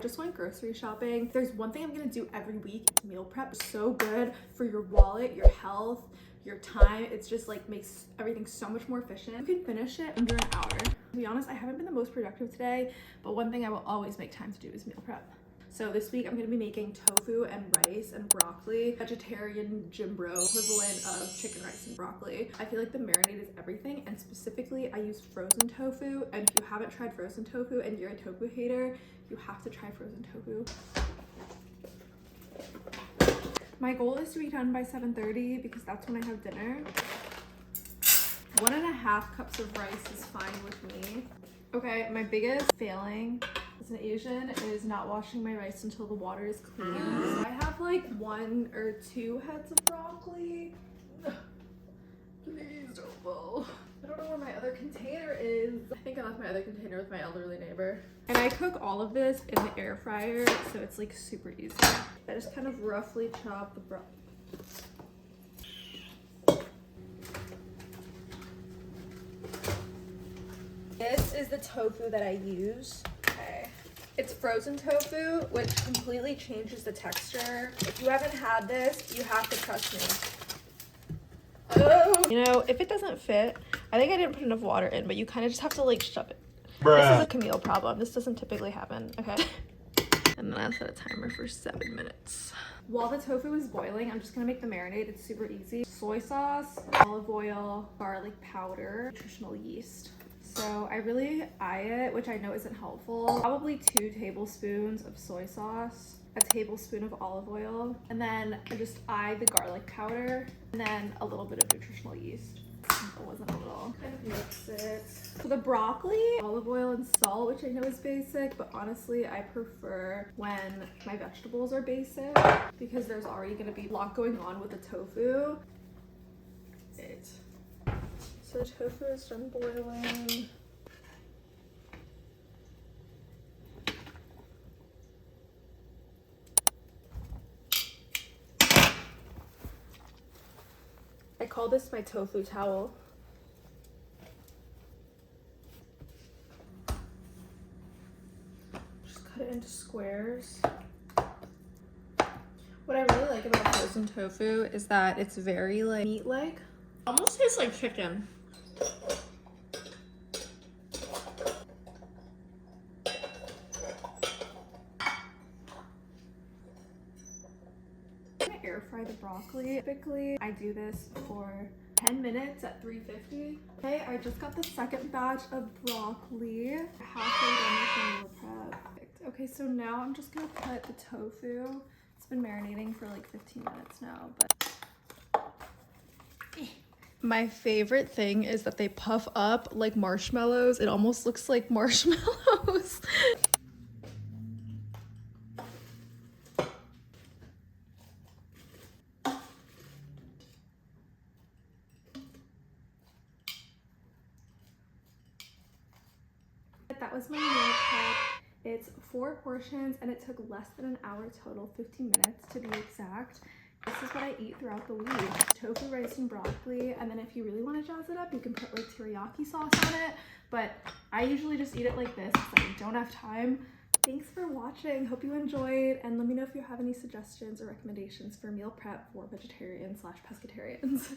Just went grocery shopping. If there's one thing I'm gonna do every week, it's meal prep. It's so good for your wallet, your health, your time. It's just like makes everything so much more efficient. You can finish it under an hour. To be honest, I haven't been the most productive today, but one thing I will always make time to do is meal prep. So this week I'm gonna be making tofu and rice and broccoli, vegetarian gym bro equivalent of chicken, rice, and broccoli. I feel like the marinade is everything, and specifically I use frozen tofu. And if you haven't tried frozen tofu and you're a tofu hater, you have to try frozen tofu. My goal is to be done by 7:30 because that's when I have dinner. 1.5 cups of rice is fine with me. Okay, my biggest failing as an Asian is not washing my rice until the water is clean. So I have like 1 or 2 heads of broccoli. Please don't fall. I don't know where my other container is. I think I left my other container with my elderly neighbor. And I cook all of this in the air fryer, so it's like super easy. I just kind of roughly chop the broccoli. This is the tofu that I use. Okay. It's frozen tofu, which completely changes the texture. If you haven't had this, you have to trust me. Oh. You know, if it doesn't fit, I think I didn't put enough water in, but you kind of just have to like shove it. Bruh. This is a Camille problem. This doesn't typically happen. Okay. And then I set a timer for 7 minutes. While the tofu is boiling, I'm just gonna make the marinade. It's super easy. Soy sauce, olive oil, garlic powder, nutritional yeast. So I really eye it, which I know isn't helpful. Probably 2 tablespoons of soy sauce, a tablespoon of olive oil, and then I just eye the garlic powder, and then a little bit of nutritional yeast. It wasn't a little. Kind of mix it. For the broccoli, olive oil and salt, which I know is basic, but honestly I prefer when my vegetables are basic because there's already gonna be a lot going on with the tofu. So the tofu is done boiling. I call this my tofu towel. Just cut it into squares. What I really like about frozen tofu is that it's very like meat-like. Almost tastes like chicken. Air fry the broccoli. Typically I do this for 10 minutes at 350. Okay, I just got the second batch of broccoli. Halfway done with the meal prep. Okay, so now I'm just gonna cut the tofu. It's been marinating for like 15 minutes now, but my favorite thing is that they puff up like marshmallows. It almost looks like marshmallows. That was my meal prep. It's 4 portions and it took less than an hour total, 15 minutes to be exact. This is what I eat throughout the week. Tofu, rice, and broccoli. And then if you really want to jazz it up, you can put like teriyaki sauce on it. But I usually just eat it like this because I don't have time. Thanks for watching. Hope you enjoyed. And let me know if you have any suggestions or recommendations for meal prep for vegetarians/pescatarians.